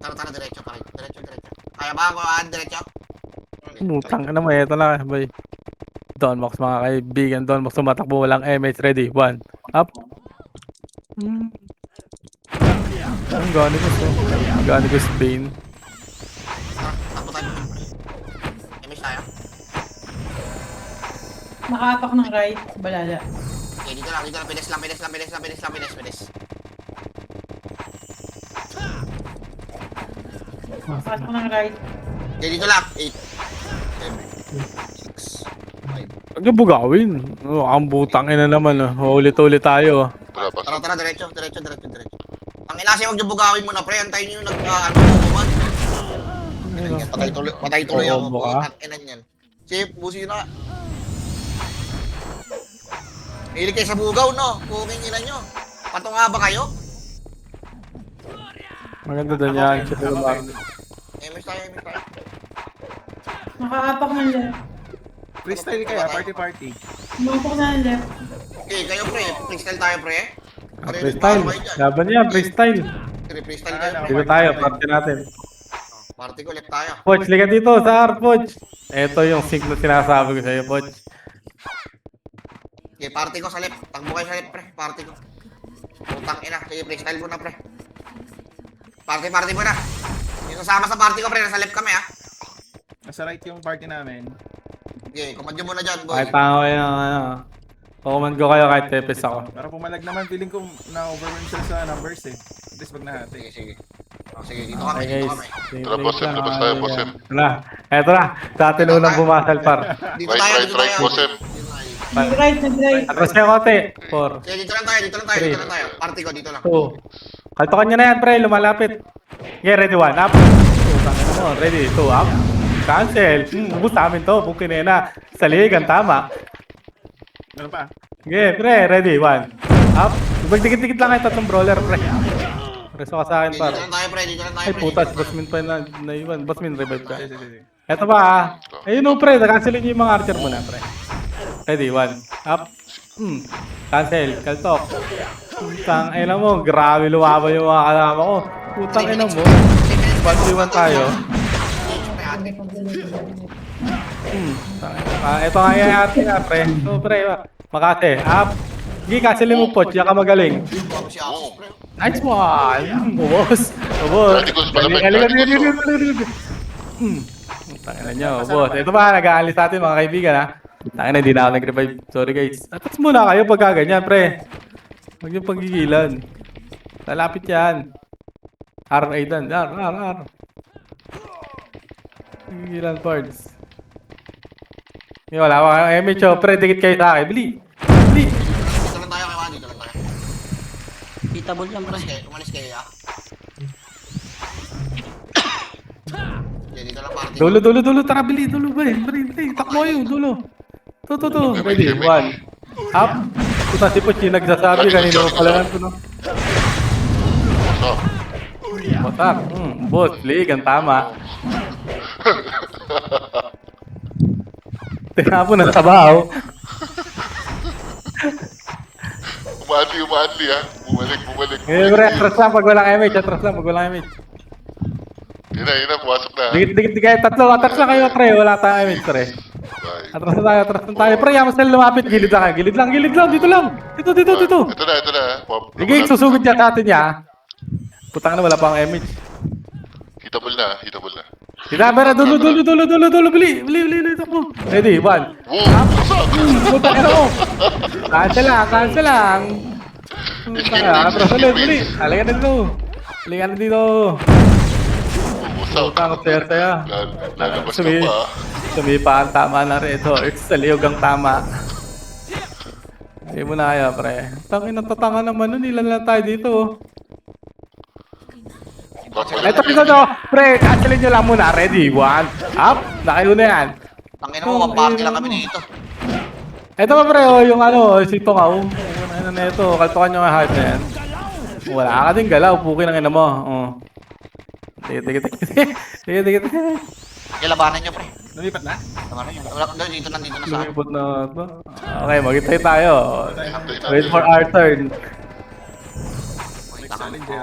Tara, diretso. Kaya ba ako, diretso? Mutang ka naman, ito na, bay. Donmox mga kaibigan, Donmox tumatakbo, walang MH ready. 1, up. Ang gani ko Spain. Tara, takbo tayo. MS tayo. Nakaapak ng right, balala. Okay, dito lang. Pilis lang. Pasok ng right. Okay, dito lang. 8. 7. 6. Huwag yung bugawin. Oh, ang butang ina naman ah. Ulit-ulit tayo ah. Wala pa, sir. Tara, diretso. Ang inasi, huwag yung bugawin mo na, pre. Antayin nyo yung nag-ano. Patay tuloy ako. Oo, baka. Ang inan yan. Chip, busi na. Hilig kayo sa bugaw, no? Puking ina nyo. Patunga ba kayo? Maganda doon yan. MS tayo. Nakaapak ng left. Freestyle kaya, party. Pumasok na ng left. Okay, kayo, pre. Freestyle tayo, pre. Freestyle. Laban niya, freestyle. Freestyle kayo, pre. Dito tayo, party natin. Party ko, left tayo. Poch, liga dito sa Poch. Ito yung sync na sinasabi ko sa'yo, Poch. Okay, party ko sa left. Takbo kayo sa left, pre. Party ko. Putang ina. Sige, freestyle mo na, pre. Party mo na. Yung kasama sa party ko, pre. Nasa left kami, ha. Nasa right yung party namin. Okay, kumadyo mo na dyan, boy. Kahit tanga ko yung ano. Kukuman ko kayo kahit tepes ako. Pero pumalag naman, feeling ko na-overwhelm siya sa numbers eh. At least wag nahati. Sige. Sige, dito kami, Okay dito guys. kami. Tara, bossem, labas tayo, bossem. Eto na. Sa atin unang bumasal par. Dito tayo, dito tayo. Bossem. Nag-right. Atras kayo kote. 4, Sige, dito lang tayo. Party ko, dito lang. 2. Kaltokan nyo na yan pre, lumalapit. Okay, ready 1, up. 2, tangin mo. Ready 2, up. Cancel. Ubus namin to. Bukin na. Saligan, tama. Meron pa. Okay, pre, ready 1, up. Magdikit-dikit lang kayo tatlong brawler pre. Preso ka sa akin Okay, par. dito lang tayo, pre. Dito lang tayo, Ay pre. putas, Basmin pa na iwan. Basmin, revive ka. Sige. Eto ba ah. Ayun o pre, cancelin nyo yung mga archer mo na pre. Ready, 1, up. Cancel, kaltok. Tang, ayun mo, grabe lumaba yung mga kasama ko. Putang ina mo. 1v1 tayo. Ito nga yung ate nga, pre. So, pre, Makate, up. Sige, cancel mo po. Diyan ka magaling. Si Asus, pre. Nice one! Ubos! Ubos! Radicals malapit, Galing, radicals, Tangina nyo, ubos. Ito ba, nag-aalis natin mga kaibigan ha? Tangina, hindi na ako nag-revive. Sorry guys. Atas muna kayo pagka ganyan, pre. Huwag yung paggigilan. Lalapit yan. R, Aidan. R. Paggigilan parts. Wala ka. Mecho, pre, dikit kayo sa akin. Bili! Dito lang tayo kay Juan, dito lang tayo. Hitable yan, pre. Umalis kayo, ah. Okay, dito lang party. Dulo. Tara, bili. Dulo, pre. Takbo kayo, dulo. To. Ready, 1. Up. Puta si Puchi, nagsasabi kanina ko pala yan. So, Botak. Boss, Lig, ang tama. Tinapon ng sabaw. umali ha. Bumalik. Eh, pre, atras lang pag walang image. Yun na, pumasok na. Dikit kayo, tatlo. Atras lang kayo, pre. Wala tayong image, pre. Bye. Atras na tayo. Pre, yaman sila lumapit. Gilid lang. Dito lang. Dito. Ito na. Sige, susugod dyan sa atin niya. Putang na, wala pang image. Hitable na. Kinabara, dulo. Bili. Takbo. Ready, 1. Wow! Putang ina mo. Cancel lang. Atras ulit, bili. Halika na dito. Putang, saya. Lalabas ka pa. Sumipa ang tama na rin ito. Sa liyog ang tama. Hindi mo na kaya, pre. Tangin, natatanga naman nun. Ilan lang tayo dito. Ito, pre. Cancelin nyo lang muna. Ready? 1. Up. Nakayo na yan. Tangina mo, mamparty lang kami dito. Ito pa, pre. Yung si Tongaw. Ano na ito. Kaltukan nyo nga heart na yan. Wala ka din galaw. Pukin ang ina mo. Sige. Labanan nyo, pre. Lumipat na? Labanan nyo. Wala, dito na sa akin. Lumipot na ito. Okay, maghintay tayo. Wait for our turn. Next challenger.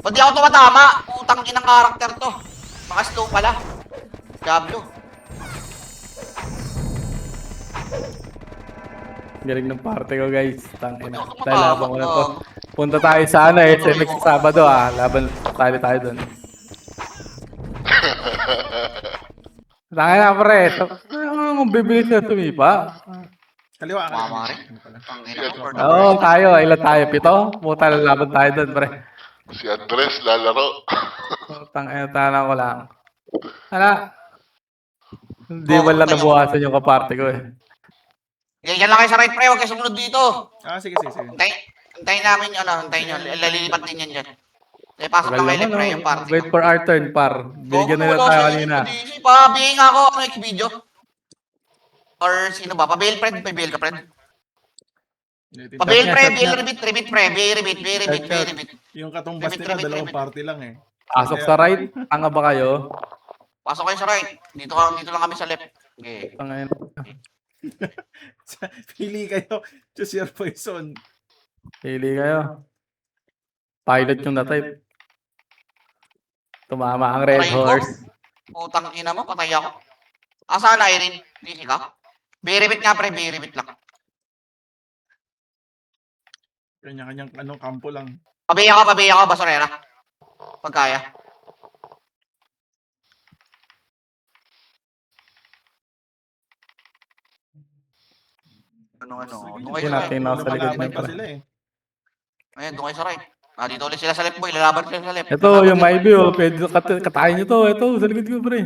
Ba't di ako tumatama? Putang inang karakter to. Baka slow pala. Diablo. Galing ng parte ko, guys. Tangina. Lalaban ko na to. Punta tayo sa SMX sa Sabado Laban tayo doon. Tangina, pre. Ang bibilis na sumipa. Kaliwa ka. Mama rin. Tangina ko. Oo, tayo. Ilan tayo? 7? Puta, lalaban tayo doon, pre. Si Andres lalaro. Tangina, tanan ko lang. Hindi man lang nabuhasan yung kaparte ko eh. Yan lang kayo sa right, pre. Huwag kayo sumunod dito. Sige. Hintayin namin yun, hintayin nyo. Lalilipat din yan dyan. Pasok lang kayo, pre, yung party. Wait for our turn, par. Binigyan na tayo kanina. Pabihin nga ako next video. Or sino ba? Pabail, Fred? Pabail ka, Fred? Pabail, pre. Bail, rebit, pre. Rebit. Yung katumbas nila, dalawang party lang eh. Pasok sa right. Tanga ba kayo? Pasok kayo sa right. Dito lang kami sa left. Okay. Tangina. Pili kayo. Choose your poison. Pili kayo. Pilot yung na-type. Tumama ang red Patay ko. horse. Utang ina mo, patay ako. Saan na, Irene? Hindi ka? Biribit nga, pre. Biribit lang. Kanya-kanyang kampo lang. Pabiya ka, basurera. Pag kaya. Doon kayo Hindi sa natin right. nasa likod Lumalaban ng pa pre. sila eh. Ayun, doon kayo sa right. Dito ulit sila sa left, boy. Lalaban sila sa left. Ito, yung Maybe, pwede katayin nyo to. Ito, sa likod ko, pre.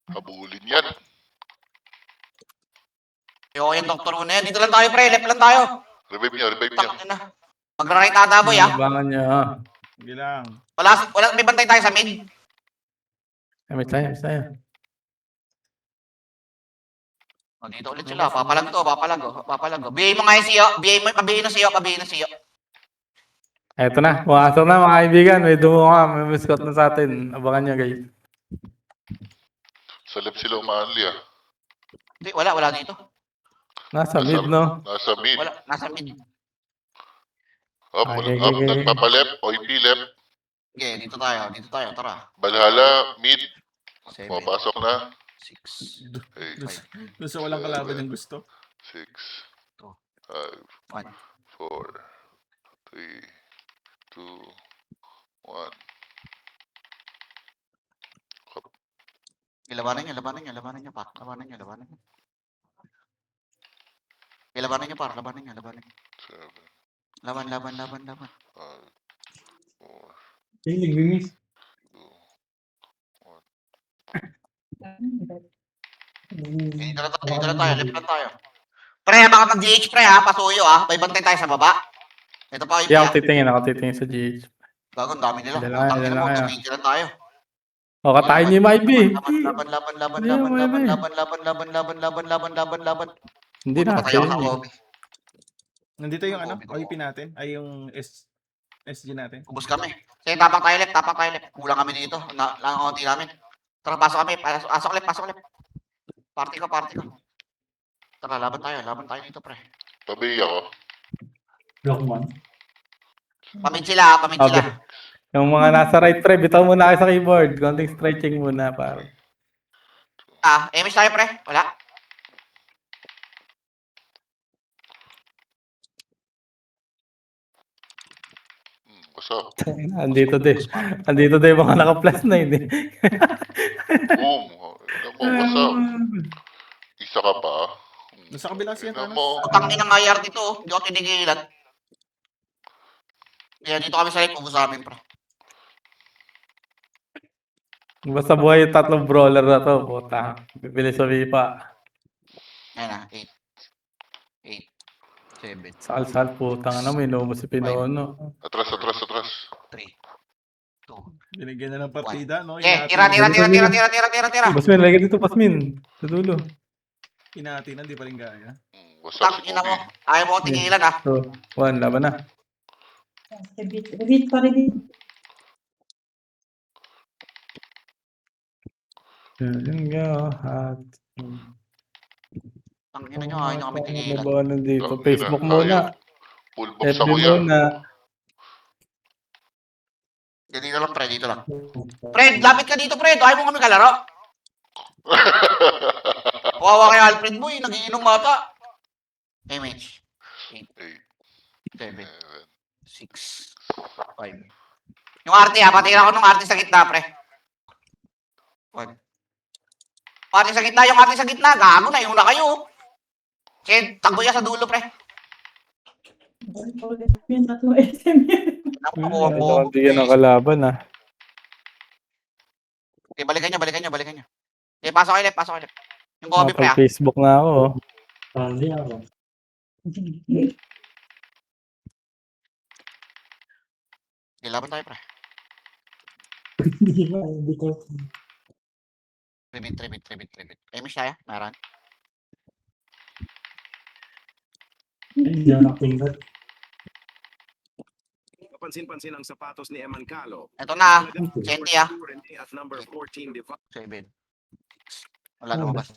Kabulin yan. Yung Dr. Una yan. Dito lang tayo, pre. Left lang tayo. Revive niyo. Tangin na. Magra-right ata, boy, Abangan nyo, Sige lang. Wala, may bantay tayo sa mid. May tayo. Dito ulit sila. Papalag. Bigay mo nga yung siyo. Pabihin na siyo. Eto na, pumasok na mga kaibigan. May dumuha, may mascot na sa atin. Abangan nyo, guys. Sa left sila umaanli Hindi, wala dito. Nasa mid, no? Nasa mid. Wala, nasa mid. Nagpapalep, OIP left. Okay, dito tayo, tara. Valhalla, mid. 7, Pumapasok na. 6, Okay. Doon sa walang kalaban yung gusto. 6, 2, 5, 1. 4, 3, 2, 1. Labanan niya, par. Labanan niya. Labanan niya. Laban. 7, 5, 4, Yung nag-miss. 2, 1. Dito na tayo, left na tayo. Pre, baka mag-GH pre ha, pasuyo ha. May bantay tayo sa baba. Ito pa yung Ako titingin sa GH. Gago, ang dami nila. Dala Tangina mo, kaya. tumigil na tayo. O, katayin niyo yung IB. Laban. Hindi na. Patay ako sa lobby. Nandito yung OIP natin. Ay, yung SG natin. Ubus kami. Sige, tapak tayo left. Kulang kami dito. Lang konti namin. Tara, pasok kami. Pasok left. Party ko. Tara, laban tayo dito, pre. Pabi ako. Block 1. Pamid sila. Okay. Yung mga nasa right, pre, bitaw muna kayo sa keyboard. Konting stretching muna, pare. Emis tayo, pre. Wala. What's up? Andito din yung mga naka-plus na yun eh. Boom. What's up? Isa ka pa. Nasa kabila siya, Tingnan Thanos. mo. Utangin ng IR dito. Hindi ako tinigilan. Kaya dito kami sa left. Ubus namin, pre. Basta buhay yung tatlong brawler na to, puta. Bibili sa Vipa. Ayan na. 8, 7, Sal-sal, putang ano, minumo si Pinono. Atras. 3, 2. Binigyan na ng partida, no? Okay, tira. Pasmin, lagi dito, Pasmin. Sa dulo. Inati na, di pa rin gaya. What's up si Tangina mo. Kobe? Ayaw mo ko tingilan ha. So, 1, laban na. Rebit pa rin. Yun nga, at... Tangina nyo, ayaw nyo kami tingilan. Ano ba nandito? Tangina, Facebook muna. Full box FB ako yan. muna. Dito lang, pre. Fred, lapit ka dito, Fred. Ayaw mo kami kalaro. Kawawa kay Alfred mo eh. Nagiinom mata. MH. 8, 7, 6, 5. Yung arte ha. Patira ko nung arte sa gitna, pre. 1. Arte sa gitna. Yung arte sa gitna. Gago na. Yung na kayo. Sige, takbo niya sa dulo, pre. Hindi yan ang kalaban ah. Okay, balikan nyo. Okay, pasok kayo left. Yung Kobe, pre ha. Facebook na ako. Oh. Hindi ako. Okay, laban tayo, pre. Hindi ko. Tribit. MH tayo. Meron. Hindi ako natingkat. Kapansin-pansin ang sapatos ni Eman Calo. Ito na. Senti ha. At number 14, 7. Wala lumabas.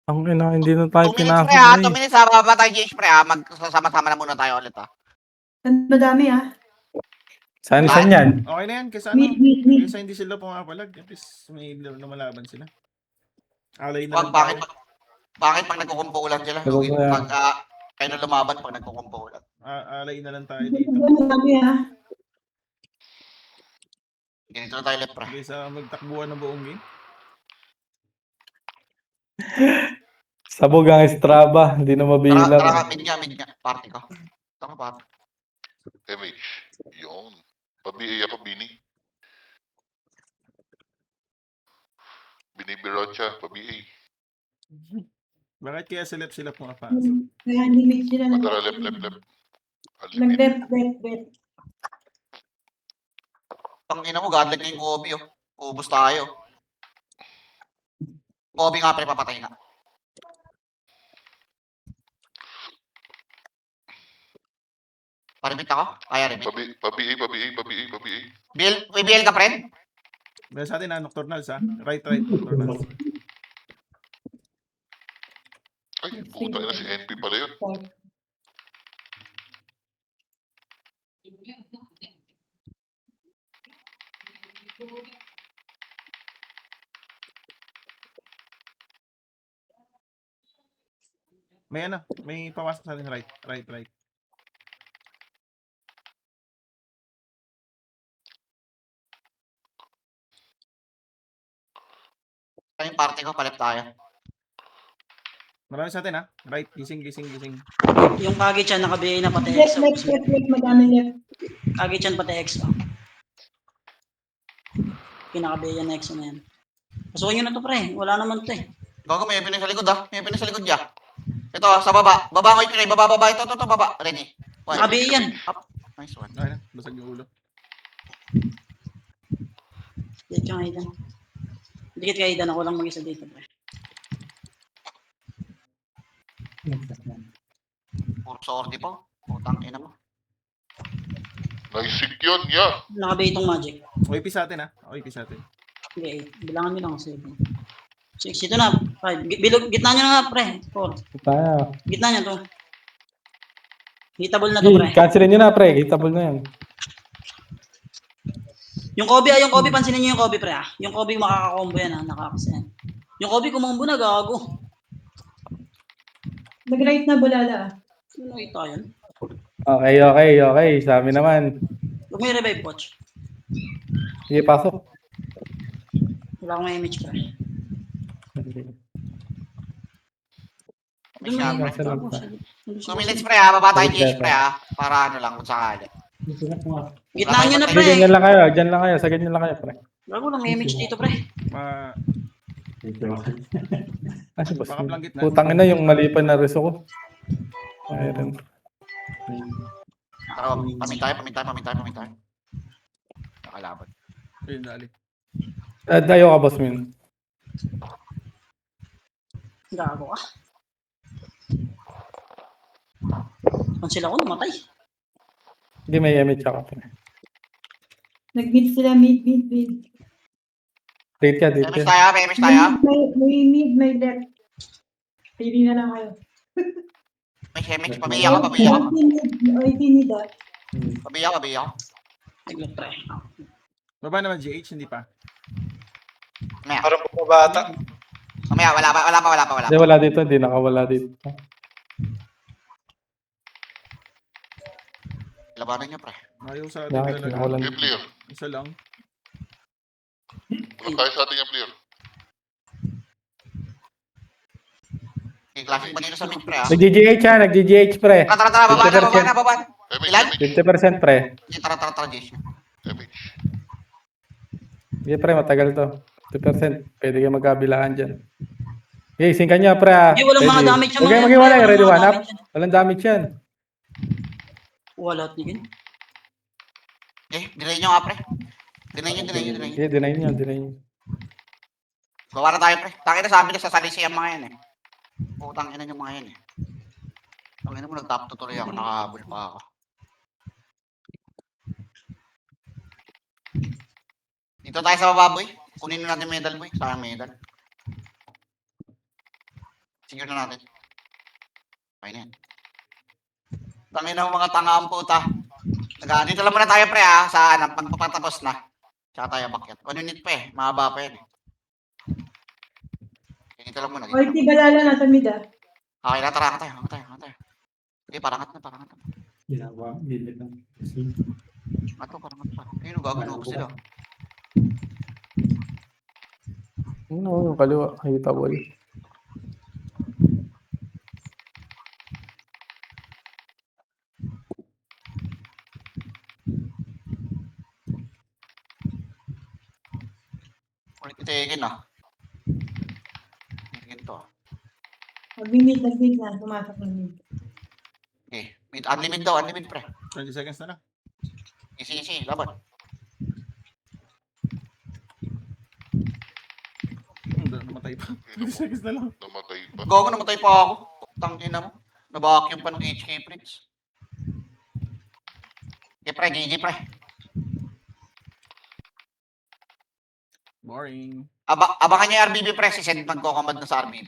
Ang ina, hindi na tayo 2 minutes, pre ha. 2 pinasok. minutes ha. Bababa tayo, GH, pre ha. Magsasama-sama na muna tayo ulit ha. Madami Saan yan? Okay na yan, kaysa Mid. Kaysa hindi sila pumapalag. At least may lumalaban sila. Alay na lang tayo. Bakit pag nagkukumpo ulan sila? Pag kayo na lumaban pag nagkukumpo ulan. Alay na lang tayo dito. Ganito na tayo left, pre. Kaysa magtakbuhan ng buong game. Sabog ang Strava, hindi na mabilang. Tara, mid nga. Party ko. Tama, party. MH. Yun. Pabi ako, Bini. Binibirocha, pabi. Bakit kaya sa left sila pumapasok? Kaya limit sila ng Tara, left. Unlimited. bet. Pangina mo, godlike na yung Kobe, oh. Ubus tayo. Kobe nga, pre, papatay na. Paribit ako? Kaya ribit. Pabi. May BL ka, friend? Dahil sa atin na nocturnals ha. Right, nocturnals. Ay, puta na si NP pala yun. May ano, may pawasok sa atin right. Ito yung party ko, palit tayo. Marami sa atin ha. Right, gising. Yung Kagi-chan naka-BA na pati Left, X. left, madami left. Kagi-chan pati X. Oh. Pinaka-BA na X na yan. Pasukin nyo na to pre. Wala naman to eh. Gago, may pinis sa likod ah. May pinis sa likod niya. Ito, sa baba. Baba ko yung pinay. Baba. Ito, baba. Ready. One. Naka-BA yan. Up. Nice one. Okay na, basag yung ulo. Dikit ka Aidan. Dikit ka Aidan. Ako lang mag-isa dito pre. Puro sordi pa. Putang ina mo. Nice sig yun, yeah. Naka-BA itong magic. OIP sa atin ha. OIP sa atin. Okay, 8. Bilangan nyo lang 7. 6. Ito na. 5. Bilog. Gitna nyo na nga pre. 4. Tayo. Gitna nyo to. Hitable na to pre. Cancelin nyo na, pre. Hitable na yan. Yung Kobe, pansinin nyo yung Kobe pre ah. Yung Kobe makaka-combo yan ah. Nakakasen. Yung Kobe kumombo na gago. Nag-right na bulala. Sino ito yan? Okay. Sa amin naman. Huwag mo i-revive watch. Sige, pasok. Wala akong image pre. Miss niya, pre. Cancel lang pa. 2 minutes pre ha. Baba tayo GH pre ha. Para ano lang kung sakali. Gitna nyo na Sige, pre. ganyan lang kayo. Diyan lang kayo. Sa ganyan lang kayo, pre. Gago lang image dito pre. Ah, si boss. Baka lang gitna. Putang ina yung malipan na reso ko. Ayun. Tara, pamin tayo. Nakalaban. Ayun, dali. Dayo ka, boss Min. Gago ka. Cancel ako, namatay. Hindi may image ako. Nag-mid sila, mid. Date ka. MS tayo. May mid, may left. Pili na lang kayo. May MS. Pabiya ka. OIP mid ah. Pabiya ka. Nag-look pre. Baba naman GH, hindi pa. Mamaya. Parang bumabata. Mamaya, wala pa. Hindi, wala dito. Hindi nakawala dito. Labanan niyo, pre. Ayaw sa atin Bakit? talaga. Nakawalan. Okay, clear. Isa lang. Walang tayo sa atin yung clear. Okay, classic ba dito sa mid, pre ha? Nag-GGH ha. Nag-GGH, pre. Tara, baba na. Ilan? MH. 50%, pre. Tara, GH. MH. Sige, pre. Matagal to. 50%. Pwede kayo magkabilaan dyan. Okay, singkan nyo, pre. Hindi, walang mga damage yung Okay, mga- mag-iwalay. walang Ready, mga one up. damage yan. Walang damage yan. Wala at nigin. Delay nyo nga, pre. Delay nyo. Okay, deny nyo. Gawa na tayo, pre. Takina sabi na sa salisi ang mga yan eh. Putang ina yung mga yan eh. Ang ina mo, nag-top tuloy ako. Nakahabol pa ako. Dito tayo sa baba, boy. Kunin na natin medal, boy. Sayang medal. Siguro na natin. Okay na yan. Tangin ng mga tanga ang puta. Dito lang muna tayo, pre, ha? Sa pagpapatapos na. Tsaka tayo bakyat. 1 minute pa eh. Mahaba pa yan eh. Dito lang muna. OIP balala nasa mid ah. Okay na, tara tayo. Sige, parangat na. Ginawa. Bilit lang. Parangat pa. Ayun, gagawin ko sila. Ano, kaliwa. Hitable. Ulit itigin ah. Itigin to ah. Nag-mid na. Pumasok ng mid. Okay. Unlimited pre. 20 seconds na lang. Easy, laban. Namatay pa. 20 seconds na lang. Namatay pa. Gago, namatay pa ako. Tangina mo. Nabacuum pa ng HK Prince. Okay, pre, GG pre. Boring. Abangan niyo yung RBB pre, si Send magkokomand na sa RBB.